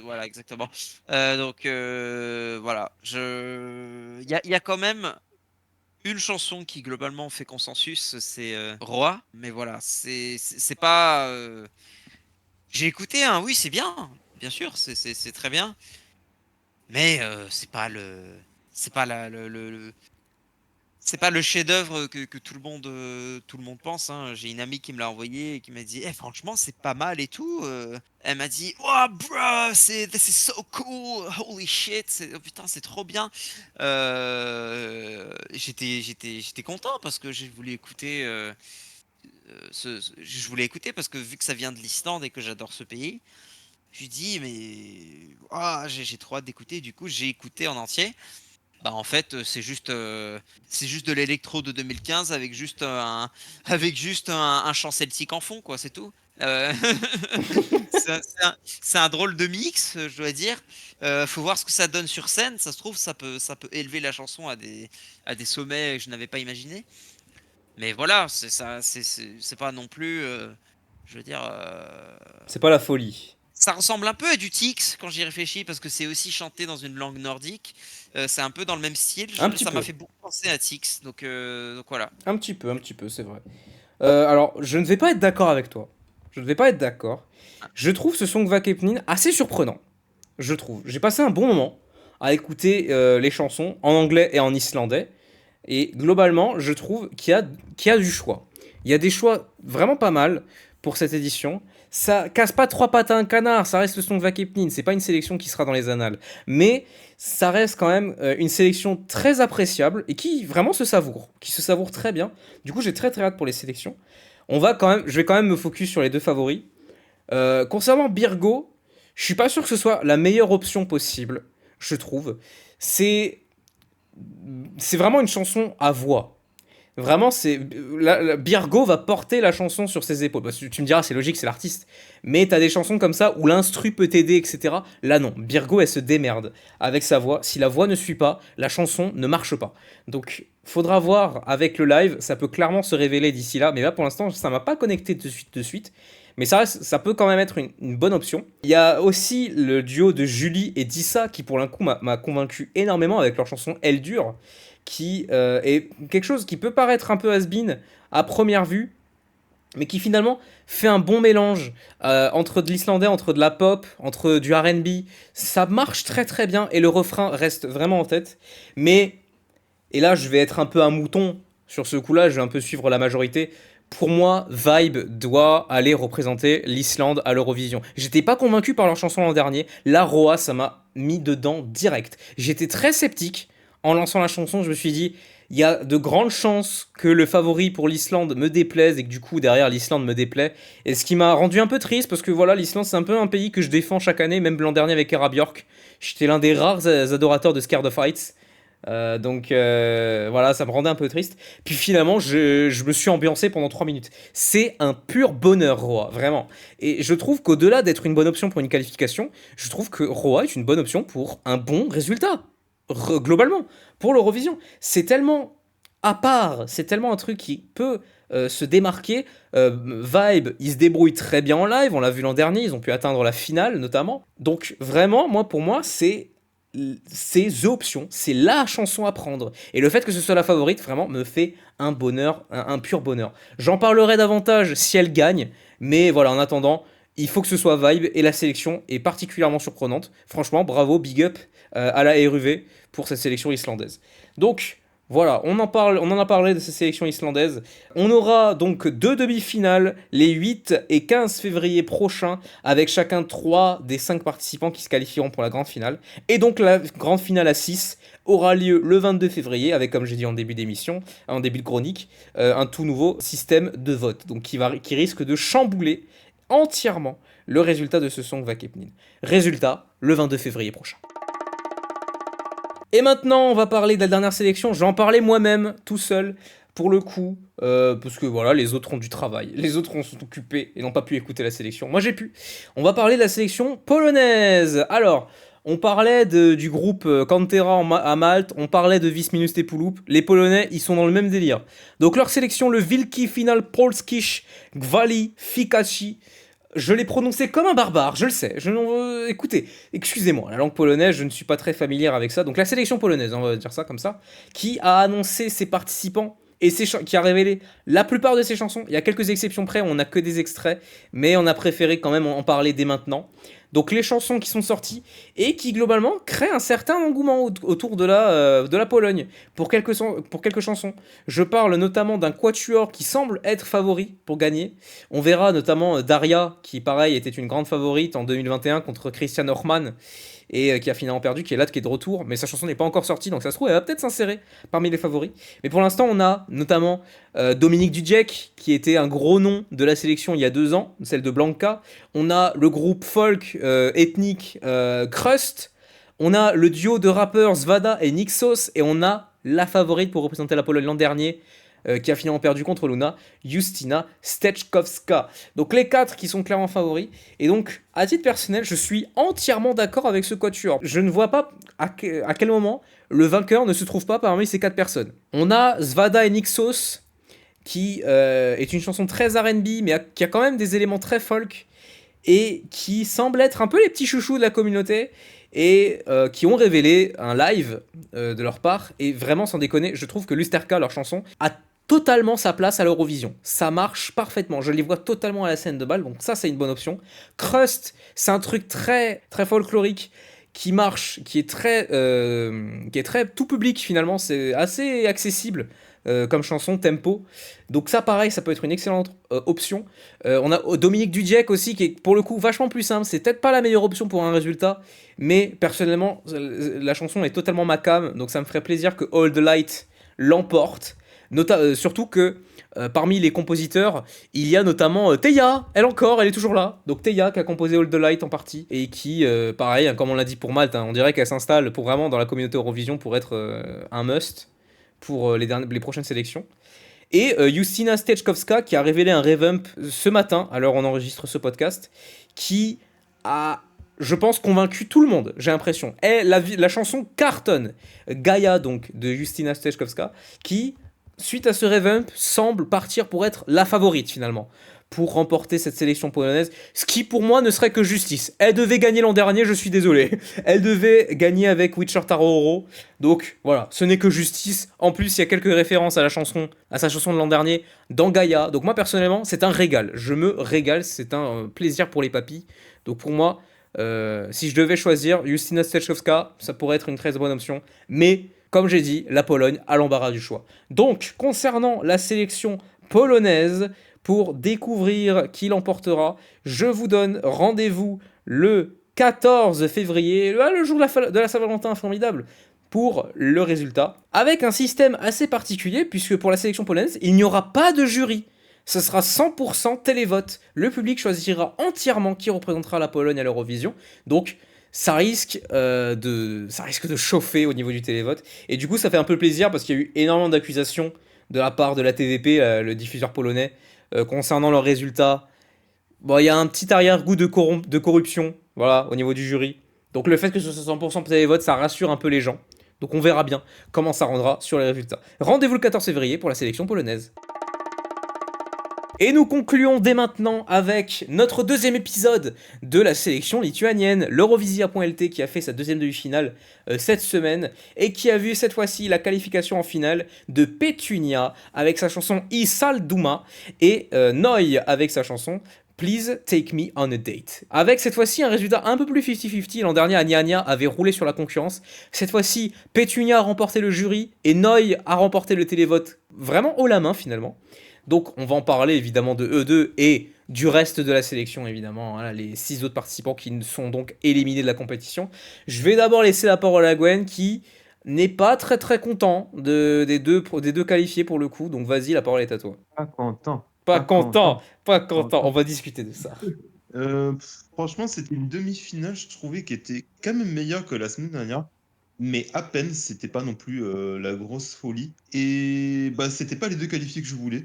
Voilà, exactement. Donc voilà, il y a quand même une chanson qui globalement fait consensus, c'est Roi, mais voilà, c'est pas. J'ai écouté, hein, oui, c'est bien sûr, c'est très bien, mais c'est pas c'est pas le chef-d'œuvre que tout le monde pense, hein. J'ai une amie qui me l'a envoyé et qui m'a dit, franchement, c'est pas mal et tout. Elle m'a dit, oh, bro, this is so cool, holy shit, oh, putain, c'est trop bien. J'étais content parce que j'ai voulu écouter. Je voulais écouter parce que vu que ça vient de l'Islande et que j'adore ce pays, je lui dis, mais j'ai trop hâte d'écouter. Du coup, j'ai écouté en entier. Bah en fait c'est juste de l'électro de 2015 avec juste un chant celtique en fond, quoi, c'est tout. C'est un drôle de mix, je dois dire. Faut voir ce que ça donne sur scène. Ça se trouve, ça peut élever la chanson à des sommets que je n'avais pas imaginé. Mais voilà, c'est ça, c'est pas non plus, je veux dire, C'est pas la folie. ça ressemble un peu à du Tix quand j'y réfléchis parce que c'est aussi chanté dans une langue nordique. C'est un peu dans le même style. Un petit Ça m'a peu. fait beaucoup penser à Tix. Donc voilà. Un petit peu, c'est vrai. Alors, je ne vais pas être d'accord avec toi. Je ne vais pas être d'accord. Je trouve ce son de Vakepnin assez surprenant. Je trouve. J'ai passé un bon moment à écouter les chansons en anglais et en islandais. Et globalement, je trouve qu'il y a du choix. Il y a des choix vraiment pas mal pour cette édition. Ça casse pas trois pattes à un canard, ça reste le son de Vakepnin. C'est pas une sélection qui sera dans les annales. Mais ça reste quand même une sélection très appréciable et qui vraiment se savoure. Qui se savoure très bien. Du coup, j'ai très très hâte pour les sélections. Je vais quand même me focus sur les deux favoris. Concernant Birgo, je suis pas sûr que ce soit la meilleure option possible, je trouve. C'est c'est vraiment une chanson à voix. Vraiment, Birgo va porter la chanson sur ses épaules. Parce que tu me diras, c'est logique, c'est l'artiste. Mais t'as des chansons comme ça où l'instru peut t'aider, etc. Là, non. Birgo, elle se démerde avec sa voix. Si la voix ne suit pas, la chanson ne marche pas. Donc, faudra voir avec le live. Ça peut clairement se révéler d'ici là. Mais là, pour l'instant, ça m'a pas connecté de suite. Mais ça peut quand même être une bonne option. Il y a aussi le duo de Julie et Dissa qui, pour le coup, m'a convaincu énormément avec leur chanson Elle dure, qui est quelque chose qui peut paraître un peu has-been à première vue, mais qui finalement fait un bon mélange entre de l'islandais, entre de la pop, entre du R&B. Ça marche très très bien et le refrain reste vraiment en tête. Mais, et là je vais être un peu un mouton sur ce coup-là, je vais un peu suivre la majorité. Pour moi, Vibe doit aller représenter l'Islande à l'Eurovision. J'étais pas convaincu par leur chanson l'an dernier. La Roa, ça m'a mis dedans direct. J'étais très sceptique en lançant la chanson. Je me suis dit, il y a de grandes chances que le favori pour l'Islande me déplaise et que du coup, derrière, l'Islande me déplaît. Et ce qui m'a rendu un peu triste parce que voilà, l'Islande, c'est un peu un pays que je défends chaque année, même l'an dernier avec Hera Bjork. J'étais l'un des rares adorateurs de Scared of Heights. Voilà, ça me rendait un peu triste. Puis finalement, je me suis ambiancé pendant 3 minutes. C'est un pur bonheur, Roa, vraiment. Et je trouve qu'au-delà d'être une bonne option pour une qualification, je trouve que Roa est une bonne option pour un bon résultat. Globalement, pour l'Eurovision. C'est tellement à part, c'est tellement un truc qui peut se démarquer. Vibe, ils se débrouillent très bien en live, on l'a vu l'an dernier, ils ont pu atteindre la finale notamment. Donc vraiment, pour moi, c'est The Option, c'est la chanson à prendre. Et le fait que ce soit la favorite, vraiment, me fait un bonheur, un pur bonheur. J'en parlerai davantage si elle gagne, mais voilà, en attendant, il faut que ce soit Vibe, et la sélection est particulièrement surprenante. Franchement, bravo, big up à la RUV pour cette sélection islandaise. Donc, voilà, on en a parlé de cette sélection islandaise. On aura donc 2 demi-finales les 8 et 15 février prochains, avec chacun 3 des 5 participants qui se qualifieront pour la grande finale. Et donc la grande finale à 6 aura lieu le 22 février, avec, comme j'ai dit en début d'émission, en début de chronique, un tout nouveau système de vote, donc qui risque de chambouler entièrement le résultat de ce Song Vakepnin. Résultat, le 22 février prochain. Et maintenant, on va parler de la dernière sélection. J'en parlais moi-même, tout seul, pour le coup, parce que voilà, les autres ont du travail. Les autres sont occupés et n'ont pas pu écouter la sélection. Moi, j'ai pu. On va parler de la sélection polonaise. Alors, on parlait du groupe Kantera à Malte, on parlait de Wisminus Tepulup. Les Polonais, ils sont dans le même délire. Donc, leur sélection, le Wielki Final Polskish Gwali Fikaci. Je l'ai prononcé comme un barbare, je le sais. Écoutez, excusez-moi, la langue polonaise, je ne suis pas très familière avec ça. Donc la sélection polonaise, on va dire ça comme ça, qui a annoncé ses participants et qui a révélé la plupart de ses chansons. Il y a quelques exceptions près, on n'a que des extraits, mais on a préféré quand même en parler dès maintenant. Donc les chansons qui sont sorties et qui globalement créent un certain engouement autour de la Pologne pour quelques chansons. Je parle notamment d'un quatuor qui semble être favori pour gagner. On verra notamment Daria qui pareil était une grande favorite en 2021 contre Christian Hormann et qui a finalement perdu, qui est de retour, mais sa chanson n'est pas encore sortie, donc ça se trouve elle va peut-être s'insérer parmi les favoris. Mais pour l'instant on a notamment Dominique Dudek, qui était un gros nom de la sélection il y a 2 ans, celle de Blanca. On a le groupe folk ethnique Crust. On a le duo de rappeurs Zvada et Nixos. Et on a la favorite pour représenter la Pologne l'an dernier, qui a finalement perdu contre Luna, Justyna Steczkowska. Donc les 4 qui sont clairement favoris. Et donc, à titre personnel, je suis entièrement d'accord avec ce quatuor. Je ne vois pas à quel moment le vainqueur ne se trouve pas parmi ces 4 personnes. On a Zvada et Nixos, qui est une chanson très R&B, mais qui a quand même des éléments très folk, et qui semble être un peu les petits chouchous de la communauté, et qui ont révélé un live de leur part, et vraiment sans déconner, je trouve que Lusterka, leur chanson, a totalement sa place à l'Eurovision. Ça marche parfaitement, je les vois totalement à la scène de bal, donc ça c'est une bonne option. Crust, c'est un truc très, très folklorique, qui marche, qui est très tout public finalement, c'est assez accessible comme chanson, tempo. Donc ça pareil, ça peut être une excellente option. On a Dominique Dudek aussi, qui est pour le coup vachement plus simple, c'est peut-être pas la meilleure option pour un résultat, mais personnellement, la chanson est totalement ma cam, donc ça me ferait plaisir que All the Light l'emporte. Surtout que parmi les compositeurs, il y a notamment Teya, elle est toujours là. Donc Teya qui a composé All the Light en partie et qui, pareil, hein, comme on l'a dit pour Malte, hein, on dirait qu'elle s'installe pour vraiment dans la communauté Eurovision pour être un must pour les prochaines sélections. Et Justyna Steczkowska qui a révélé un revamp ce matin, alors on enregistre ce podcast, qui a, je pense, convaincu tout le monde, j'ai l'impression. Et la chanson cartonne. Gaia, donc, de Justyna Steczkowska, qui, suite à ce revamp, semble partir pour être la favorite, finalement, pour remporter cette sélection polonaise, ce qui, pour moi, ne serait que justice. Elle devait gagner l'an dernier, je suis désolé. Elle devait gagner avec Witcher Taro. Donc, voilà, ce n'est que justice. En plus, il y a quelques références à sa chanson de l'an dernier, dans Gaia. Donc, moi, personnellement, c'est un régal. Je me régale, c'est un plaisir pour les papis. Donc, pour moi, si je devais choisir, Justyna Steczkowska, ça pourrait être une très bonne option. Mais, comme j'ai dit, la Pologne a l'embarras du choix. Donc, concernant la sélection polonaise, pour découvrir qui l'emportera, je vous donne rendez-vous le 14 février, le jour de la Saint-Valentin formidable, pour le résultat, avec un système assez particulier, puisque pour la sélection polonaise, il n'y aura pas de jury. Ce sera 100% télévote. Le public choisira entièrement qui représentera la Pologne à l'Eurovision. Donc, ça risque de chauffer au niveau du télévote. Et du coup, ça fait un peu plaisir parce qu'il y a eu énormément d'accusations de la part de la TVP, le diffuseur polonais, concernant leurs résultats. Bon, il y a un petit arrière-goût de corruption, voilà, au niveau du jury. Donc le fait que ce soit 100% télévote, ça rassure un peu les gens. Donc on verra bien comment ça rendra sur les résultats. Rendez-vous le 14 février pour la sélection polonaise. Et nous concluons dès maintenant avec notre deuxième épisode de la sélection lituanienne, l'Eurovisia.lt qui a fait sa deuxième demi-finale cette semaine et qui a vu cette fois-ci la qualification en finale de Petunia avec sa chanson Isal Duma et Noi avec sa chanson Please Take Me on a Date. Avec cette fois-ci un résultat un peu plus 50-50, l'an dernier Anya Anya avait roulé sur la concurrence. Cette fois-ci, Petunia a remporté le jury et Noi a remporté le télévote vraiment haut la main finalement. Donc on va en parler évidemment de eux deux et du reste de la sélection évidemment, voilà, les 6 autres participants qui sont donc éliminés de la compétition. Je vais d'abord laisser la parole à Gwen qui n'est pas très très content des deux qualifiés pour le coup, donc vas-y, la parole est à toi. Pas content. Pas content, pas content, on va discuter de ça. Franchement, c'était une demi-finale, je trouvais, qui était quand même meilleure que la semaine dernière. Mais à peine, c'était pas non plus la grosse folie. Et bah, c'était pas les deux qualifiés que je voulais.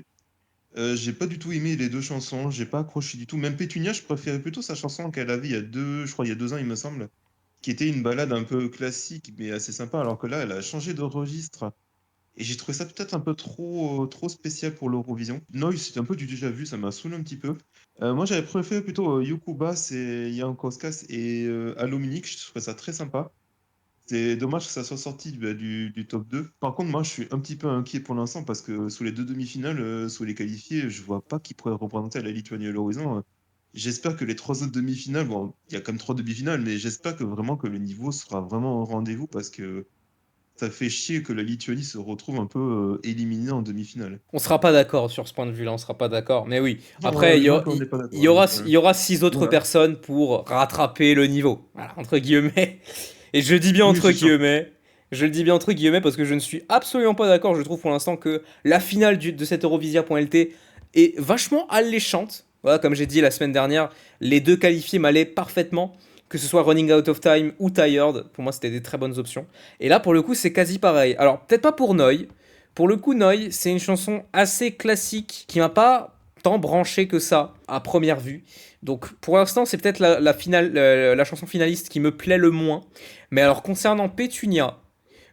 J'ai pas du tout aimé les deux chansons, j'ai pas accroché du tout. Même Pétunia, je préférais plutôt sa chanson qu'elle avait je crois il y a 2 ans, il me semble, qui était une balade un peu classique, mais assez sympa, alors que là, elle a changé de registre. Et j'ai trouvé ça peut-être un peu trop spécial pour l'Eurovision. Noise, c'était un peu du déjà vu, ça m'a saoulé un petit peu. Moi, j'avais préféré plutôt Yukubas et Jan Koskas et Alominic, je trouvais ça très sympa. C'est dommage que ça soit sorti du top 2. Par contre, moi, je suis un petit peu inquiet pour l'instant parce que sous les deux demi-finales, sous les qualifiés, je vois pas qui pourrait représenter la Lituanie à l'horizon. J'espère que les 3 autres demi-finales, bon, il y a quand même 3 demi-finales, mais j'espère que vraiment que le niveau sera vraiment au rendez-vous parce que ça fait chier que la Lituanie se retrouve un peu éliminée en demi-finale. On sera pas d'accord sur ce point de vue-là, on sera pas d'accord. Mais oui, Non, après, il y, aura- on n'est pas d'accord. il y aura, Donc, il y aura 6 autres voilà. personnes pour rattraper le niveau. Voilà, entre guillemets. Et je dis bien Oui, entre c'est sûr. guillemets. Je le dis bien entre guillemets parce que je ne suis absolument pas d'accord. Je trouve pour l'instant que la finale de cette Eurovisia.lt est vachement alléchante. Voilà, comme j'ai dit la semaine dernière, les deux qualifiés m'allaient parfaitement. Que ce soit Running Out of Time ou Tired, pour moi c'était des très bonnes options. Et là pour le coup c'est quasi pareil. Alors peut-être pas pour Noi. Pour le coup Noi c'est une chanson assez classique qui m'a pas tant branché que ça à première vue. Donc pour l'instant c'est peut-être la chanson finaliste qui me plaît le moins. Mais alors concernant Petunia,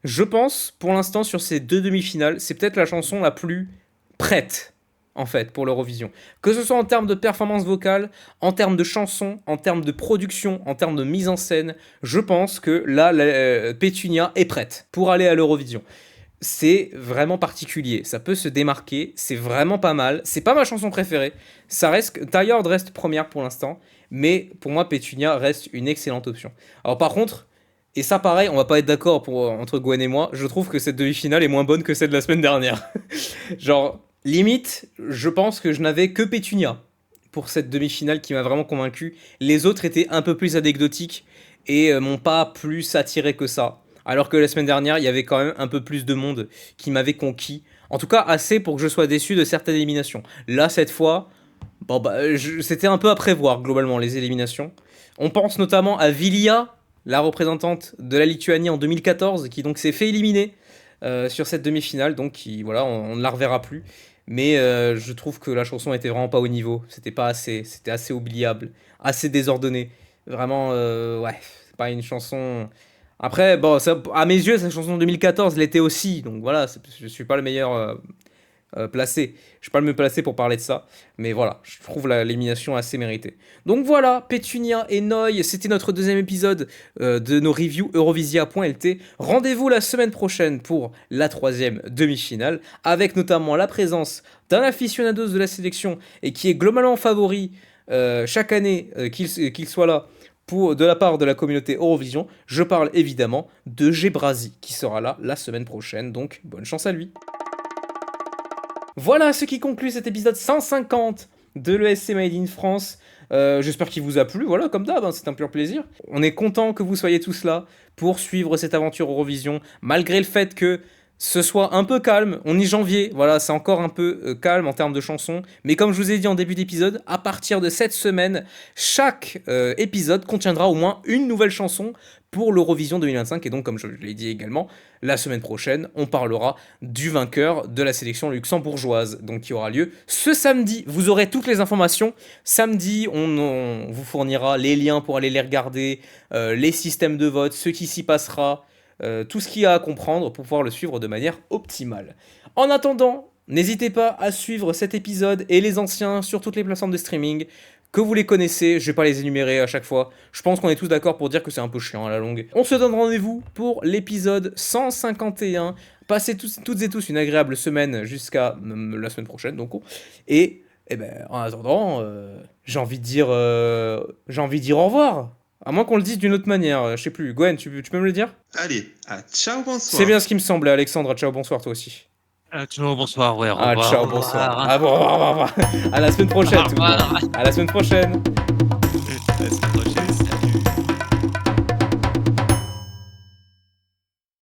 je pense pour l'instant sur ces deux demi-finales c'est peut-être la chanson la plus prête en fait pour l'Eurovision. Que ce soit en termes de performance vocale, en termes de chansons, en termes de production, en termes de mise en scène, je pense que là, Petunia est prête pour aller à l'Eurovision. C'est vraiment particulier, ça peut se démarquer, c'est vraiment pas mal. C'est pas ma chanson préférée, Tired reste première pour l'instant, mais pour moi Petunia reste une excellente option. Alors par contre, et ça pareil, on va pas être d'accord entre Gwen et moi, je trouve que cette demi-finale est moins bonne que celle de la semaine dernière. Genre, limite, je pense que je n'avais que Petunia pour cette demi-finale qui m'a vraiment convaincu. Les autres étaient un peu plus anecdotiques et m'ont pas plus attiré que ça. Alors que la semaine dernière, il y avait quand même un peu plus de monde qui m'avait conquis. En tout cas, assez pour que je sois déçu de certaines éliminations. Là, cette fois, bon, bah, c'était un peu à prévoir, globalement, les éliminations. On pense notamment à Vilija, la représentante de la Lituanie en 2014, qui donc s'est fait éliminer sur cette demi-finale. Donc, voilà, on ne la reverra plus. Mais je trouve que la chanson était vraiment pas au niveau. C'était pas assez. C'était assez oubliable, assez désordonné. Vraiment, ouais, c'est pas une chanson. Après, bon, à mes yeux, cette chanson de 2014 l'était aussi. Donc voilà, je suis pas le meilleur placé. Je suis pas le mieux placé pour parler de ça. Mais voilà, je trouve l'élimination assez méritée. Donc voilà, Petunia et Noi, c'était notre deuxième épisode de nos reviews Eurovisia.lt. Rendez-vous la semaine prochaine pour la troisième demi-finale, avec notamment la présence d'un aficionados de la sélection et qui est globalement favori chaque année qu'il soit là de la part de la communauté Eurovision. Je parle évidemment de Gebrasi qui sera là la semaine prochaine, donc bonne chance à lui. Voilà ce qui conclut cet épisode 150 de l'ESC Made in France. J'espère qu'il vous a plu, voilà, comme d'hab, hein, c'est un pur plaisir. On est content que vous soyez tous là pour suivre cette aventure Eurovision, malgré le fait que ce soit un peu calme. On est janvier, voilà, c'est encore un peu calme en termes de chansons. Mais comme je vous ai dit en début d'épisode, à partir de cette semaine, chaque épisode contiendra au moins une nouvelle chanson pour l'Eurovision 2025. Et donc, comme je l'ai dit également, la semaine prochaine, on parlera du vainqueur de la sélection luxembourgeoise, donc qui aura lieu ce samedi. Vous aurez toutes les informations. Samedi, on vous fournira les liens pour aller les regarder, les systèmes de vote, ce qui s'y passera, tout ce qu'il y a à comprendre pour pouvoir le suivre de manière optimale. En attendant, n'hésitez pas à suivre cet épisode et les anciens sur toutes les plateformes de streaming, que vous les connaissez, je vais pas les énumérer à chaque fois. Je pense qu'on est tous d'accord pour dire que c'est un peu chiant à la longue. On se donne rendez-vous pour l'épisode 151. Passez toutes et tous une agréable semaine jusqu'à la semaine prochaine, donc. Et ben, en attendant, j'ai envie de dire au revoir. À moins qu'on le dise d'une autre manière, je sais plus. Gwen, tu peux me le dire? Allez, ciao, bonsoir. C'est bien ce qui me semblait, Alexandre. Ciao, bonsoir, toi aussi. Ciao, bonsoir, ouais, au Ah, revoir. ciao, bonsoir. Ah bon, au revoir. À la semaine prochaine, tout le monde. À la semaine prochaine.